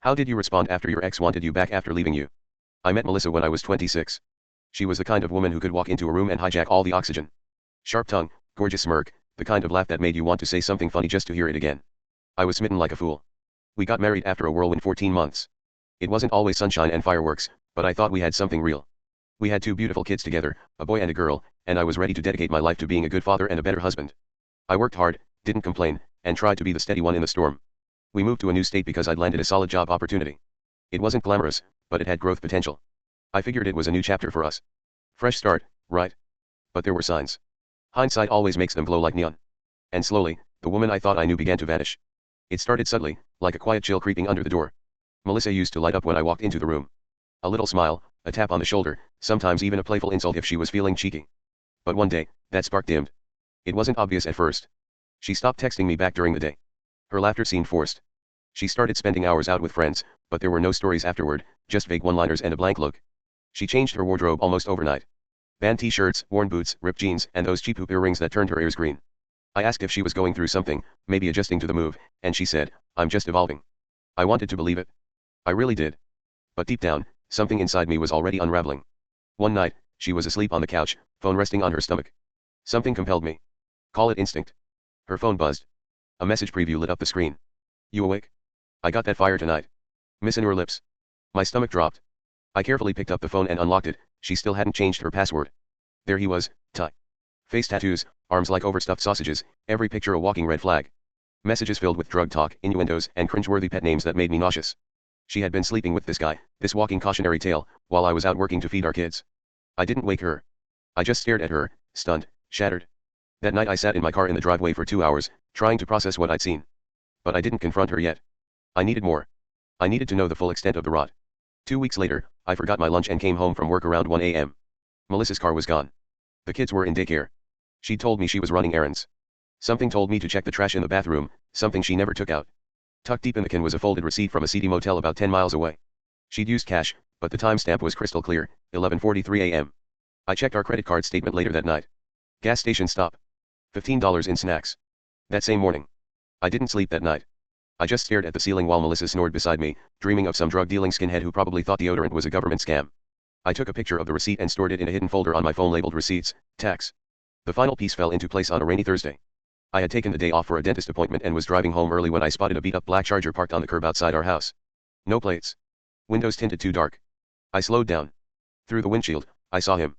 How did you respond after your ex wanted you back after leaving you? I met Melissa when I was 26. She was the kind of woman who could walk into a room and hijack all the oxygen. Sharp tongue, gorgeous smirk, the kind of laugh that made you want to say something funny just to hear it again. I was smitten like a fool. We got married after a whirlwind 14 months. It wasn't always sunshine and fireworks, but I thought we had something real. We had 2 beautiful kids together, a boy and a girl, and I was ready to dedicate my life to being a good father and a better husband. I worked hard, didn't complain, and tried to be the steady one in the storm. We moved to a new state because I'd landed a solid job opportunity. It wasn't glamorous, but it had growth potential. I figured it was a new chapter for us. Fresh start, right? But there were signs. Hindsight always makes them glow like neon. And slowly, the woman I thought I knew began to vanish. It started subtly, like a quiet chill creeping under the door. Melissa used to light up when I walked into the room. A little smile, a tap on the shoulder, sometimes even a playful insult if she was feeling cheeky. But one day, that spark dimmed. It wasn't obvious at first. She stopped texting me back during the day. Her laughter seemed forced. She started spending hours out with friends, but there were no stories afterward, just vague one-liners and a blank look. She changed her wardrobe almost overnight. Band t-shirts, worn boots, ripped jeans, and those cheap hoop earrings that turned her ears green. I asked if she was going through something, maybe adjusting to the move, and she said, "I'm just evolving." I wanted to believe it. I really did. But deep down, something inside me was already unraveling. One night, she was asleep on the couch, phone resting on her stomach. Something compelled me. Call it instinct. Her phone buzzed. A message preview lit up the screen. "You awake? I got that fire tonight." Missing her lips. My stomach dropped. I carefully picked up the phone and unlocked it. She still hadn't changed her password. There he was, Ty. Face tattoos, arms like overstuffed sausages, every picture a walking red flag. Messages filled with drug talk, innuendos, and cringeworthy pet names that made me nauseous. She had been sleeping with this guy, this walking cautionary tale, while I was out working to feed our kids. I didn't wake her. I just stared at her, stunned, shattered. That night I sat in my car in the driveway for 2 hours, trying to process what I'd seen. But I didn't confront her yet. I needed more. I needed to know the full extent of the rot. 2 weeks later, I forgot my lunch and came home from work around 1 a.m. Melissa's car was gone. The kids were in daycare. She told me she was running errands. Something told me to check the trash in the bathroom, something she never took out. Tucked deep in the can was a folded receipt from a seedy motel about 10 miles away. She'd used cash, but the timestamp was crystal clear, 11:43 a.m. I checked our credit card statement later that night. Gas station stop. $15 in snacks. That same morning. I didn't sleep that night. I just stared at the ceiling while Melissa snored beside me, dreaming of some drug-dealing skinhead who probably thought deodorant was a government scam. I took a picture of the receipt and stored it in a hidden folder on my phone labeled Receipts, Tax. The final piece fell into place on a rainy Thursday. I had taken the day off for a dentist appointment and was driving home early when I spotted a beat-up black Charger parked on the curb outside our house. No plates. Windows tinted too dark. I slowed down. Through the windshield, I saw him.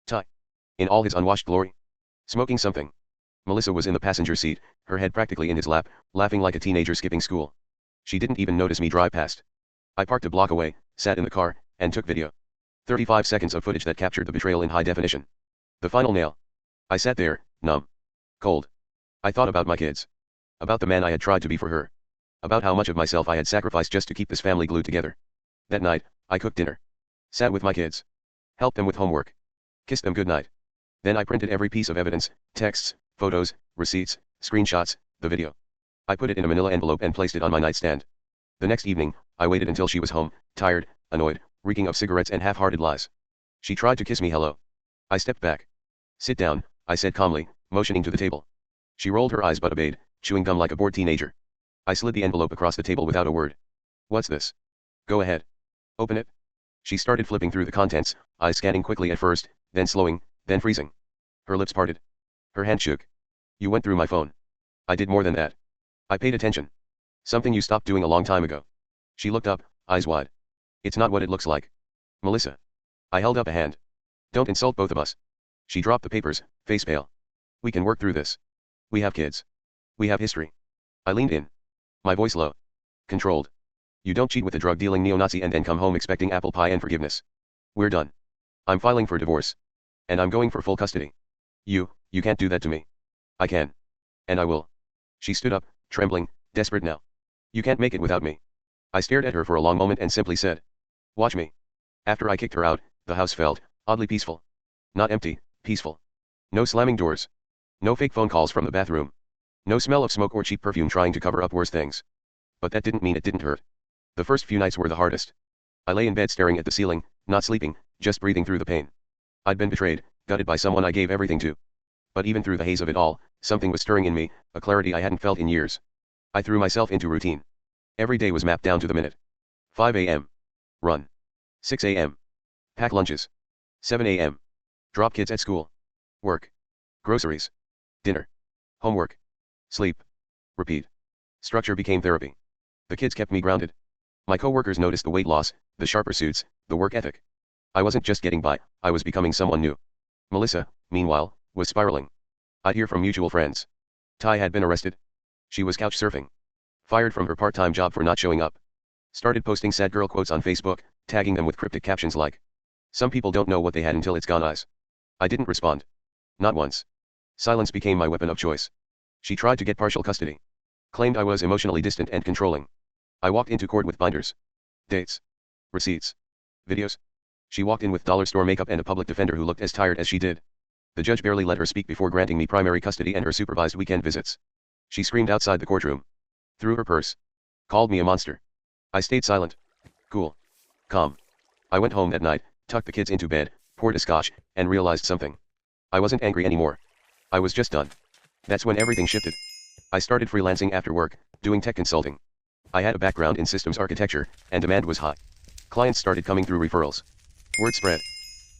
Ty. In all his unwashed glory. Smoking something. Melissa was in the passenger seat, her head practically in his lap, laughing like a teenager skipping school. She didn't even notice me drive past. I parked a block away, sat in the car, and took video. 35 seconds of footage that captured the betrayal in high definition. The final nail. I sat there, numb. Cold. I thought about my kids. About the man I had tried to be for her. About how much of myself I had sacrificed just to keep this family glued together. That night, I cooked dinner. Sat with my kids. Helped them with homework. Kissed them goodnight. Then I printed every piece of evidence, texts, photos, receipts, screenshots, the video. I put it in a manila envelope and placed it on my nightstand. The next evening, I waited until she was home, tired, annoyed, reeking of cigarettes and half-hearted lies. She tried to kiss me hello. I stepped back. Sit down, I said calmly, motioning to the table. She rolled her eyes but obeyed, chewing gum like a bored teenager. I slid the envelope across the table without a word. What's this? Go ahead. Open it. She started flipping through the contents, eyes scanning quickly at first, then slowing, then freezing. Her lips parted. Her hand shook. You went through my phone. I did more than that. I paid attention. Something you stopped doing a long time ago. She looked up, eyes wide. It's not what it looks like. Melissa. I held up a hand. Don't insult both of us. She dropped the papers, face pale. We can work through this. We have kids. We have history. I leaned in. My voice low. Controlled. You don't cheat with a drug-dealing neo-Nazi and then come home expecting apple pie and forgiveness. We're done. I'm filing for divorce. And I'm going for full custody. You can't do that to me. I can. And I will. She stood up, trembling, desperate now. You can't make it without me. I stared at her for a long moment and simply said. Watch me. After I kicked her out, the house felt, oddly peaceful. Not empty, peaceful. No slamming doors. No fake phone calls from the bathroom. No smell of smoke or cheap perfume trying to cover up worse things. But that didn't mean it didn't hurt. The first few nights were the hardest. I lay in bed staring at the ceiling, not sleeping, just breathing through the pain. I'd been betrayed, gutted by someone I gave everything to. But even through the haze of it all, something was stirring in me, a clarity I hadn't felt in years. I threw myself into routine. Every day was mapped down to the minute. 5 a.m. Run. 6 a.m. Pack lunches. 7 a.m. Drop kids at school. Work. Groceries. Dinner. Homework. Sleep. Repeat. Structure became therapy. The kids kept me grounded. My coworkers noticed the weight loss, the sharper suits, the work ethic. I wasn't just getting by, I was becoming someone new. Melissa, meanwhile, was spiraling. I'd hear from mutual friends. Ty had been arrested. She was couch surfing. Fired from her part-time job for not showing up. Started posting sad girl quotes on Facebook, tagging them with cryptic captions like, "Some people don't know what they had until it's gone." Eyes. I didn't respond. Not once. Silence became my weapon of choice. She tried to get partial custody. Claimed I was emotionally distant and controlling. I walked into court with binders. Dates. Receipts. Videos. She walked in with dollar store makeup and a public defender who looked as tired as she did. The judge barely let her speak before granting me primary custody and her supervised weekend visits. She screamed outside the courtroom. Threw her purse. Called me a monster. I stayed silent. Cool. Calm. I went home that night, tucked the kids into bed, poured a scotch, and realized something. I wasn't angry anymore. I was just done. That's when everything shifted. I started freelancing after work, doing tech consulting. I had a background in systems architecture, and demand was high. Clients started coming through referrals. Word spread.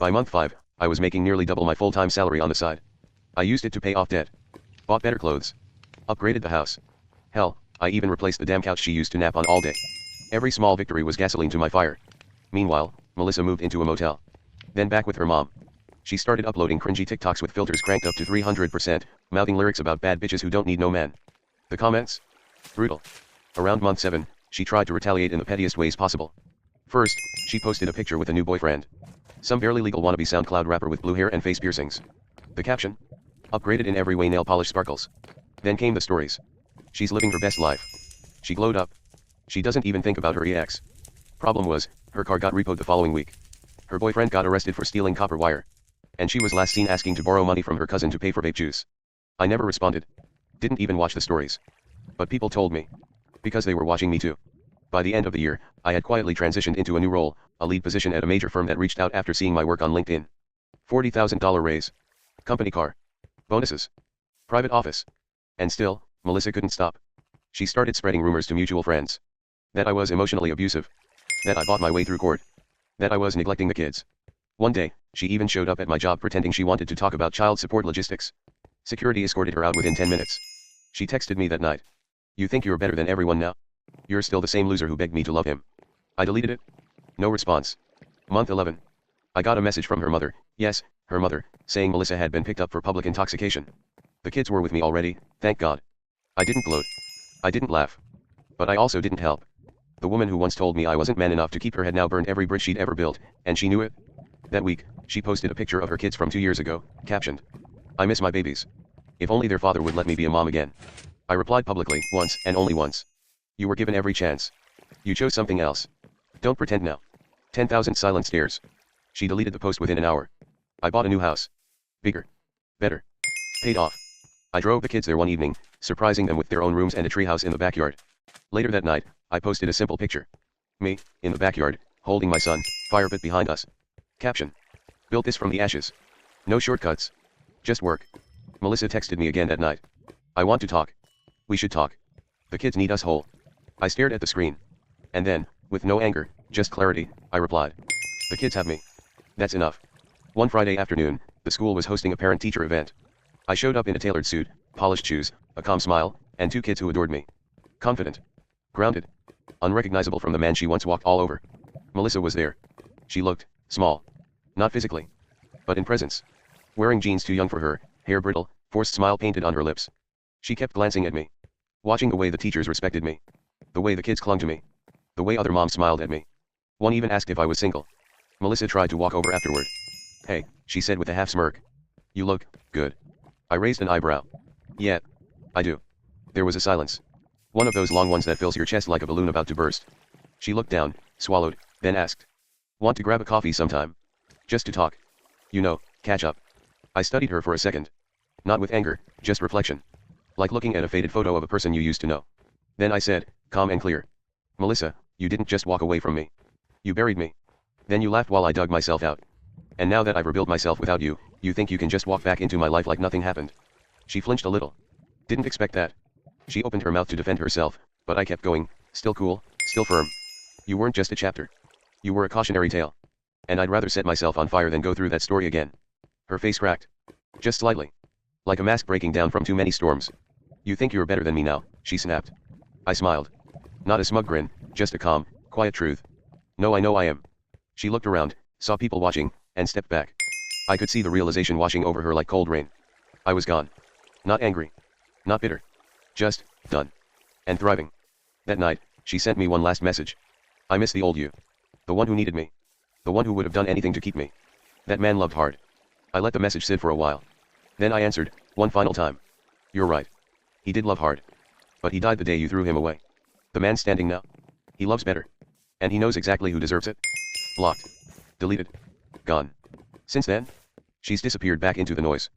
By month 5, I was making nearly double my full-time salary on the side. I used it to pay off debt. Bought better clothes. Upgraded the house. Hell, I even replaced the damn couch she used to nap on all day. Every small victory was gasoline to my fire. Meanwhile, Melissa moved into a motel. Then back with her mom. She started uploading cringy TikToks with filters cranked up to 300%, mouthing lyrics about bad bitches who don't need no man. The comments? Brutal. Around month 7, she tried to retaliate in the pettiest ways possible. First, she posted a picture with a new boyfriend. Some barely legal wannabe SoundCloud rapper with blue hair and face piercings. The caption? Upgraded in every way, nail polish sparkles. Then came the stories. She's living her best life. She glowed up. She doesn't even think about her ex. Problem was, her car got repoed the following week. Her boyfriend got arrested for stealing copper wire. And she was last seen asking to borrow money from her cousin to pay for vape juice. I never responded. Didn't even watch the stories. But people told me. Because they were watching me too. By the end of the year, I had quietly transitioned into a new role, a lead position at a major firm that reached out after seeing my work on LinkedIn. $40,000 raise. Company car. Bonuses. Private office. And still, Melissa couldn't stop. She started spreading rumors to mutual friends. That I was emotionally abusive. That I bought my way through court. That I was neglecting the kids. One day, she even showed up at my job pretending she wanted to talk about child support logistics. Security escorted her out within 10 minutes. She texted me that night. "You think you're better than everyone now? You're still the same loser who begged me to love him." I deleted it. No response. Month 11. I got a message from her mother, yes, her mother, saying Melissa had been picked up for public intoxication. The kids were with me already, thank God. I didn't gloat. I didn't laugh. But I also didn't help. The woman who once told me I wasn't man enough to keep her had now burned every bridge she'd ever built, and she knew it. That week, she posted a picture of her kids from 2 years ago, captioned, "I miss my babies. If only their father would let me be a mom again." I replied publicly, once and only once. "You were given every chance. You chose something else. Don't pretend now." 10,000 silent stares. She deleted the post within an hour. I bought a new house. Bigger. Better. Paid off. I drove the kids there one evening, surprising them with their own rooms and a treehouse in the backyard. Later that night, I posted a simple picture. Me, in the backyard, holding my son, fire pit behind us. Caption. Built this from the ashes. No shortcuts. Just work. Melissa texted me again that night. "I want to talk. We should talk. The kids need us whole." I stared at the screen. And then, with no anger, just clarity, I replied. "The kids have me. That's enough." One Friday afternoon, the school was hosting a parent-teacher event. I showed up in a tailored suit, polished shoes, a calm smile, and 2 kids who adored me. Confident. Grounded. Unrecognizable from the man she once walked all over. Melissa was there. She looked small. Not physically. But in presence. Wearing jeans too young for her, hair brittle, forced smile painted on her lips. She kept glancing at me. Watching the way the teachers respected me. The way the kids clung to me. The way other moms smiled at me. One even asked if I was single. Melissa tried to walk over afterward. "Hey," she said with a half smirk. "You look good." I raised an eyebrow. "Yeah. I do." There was a silence. One of those long ones that fills your chest like a balloon about to burst. She looked down, swallowed, then asked. "Want to grab a coffee sometime? Just to talk. You know, catch up." I studied her for a second. Not with anger, just reflection. Like looking at a faded photo of a person you used to know. Then I said, calm and clear. "Melissa, you didn't just walk away from me. You buried me. Then you laughed while I dug myself out. And now that I've rebuilt myself without you, you think you can just walk back into my life like nothing happened." She flinched a little. Didn't expect that. She opened her mouth to defend herself, but I kept going, still cool, still firm. You weren't just a chapter. You were a cautionary tale. And I'd rather set myself on fire than go through that story again. Her face cracked. Just slightly. Like a mask breaking down from too many storms. You think you're better than me now, she snapped. I smiled. Not a smug grin, just a calm, quiet truth. No, I know I am. She looked around, saw people watching, and stepped back. I could see the realization washing over her like cold rain. I was gone. Not angry. Not bitter. Just, done. And thriving. That night, she sent me one last message. I miss the old you. The one who needed me. The one who would have done anything to keep me. That man loved hard. I let the message sit for a while. Then I answered, one final time. You're right. He did love hard. But he died the day you threw him away. The man standing now. He loves better. And he knows exactly who deserves it. Blocked. Deleted. Gone. Since then, she's disappeared back into the noise.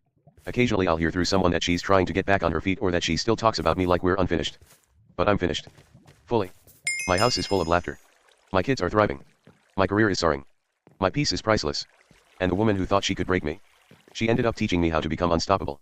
Occasionally I'll hear through someone that she's trying to get back on her feet or that she still talks about me like we're unfinished. But I'm finished. Fully. My house is full of laughter. My kids are thriving. My career is soaring. My peace is priceless. And the woman who thought she could break me. She ended up teaching me how to become unstoppable.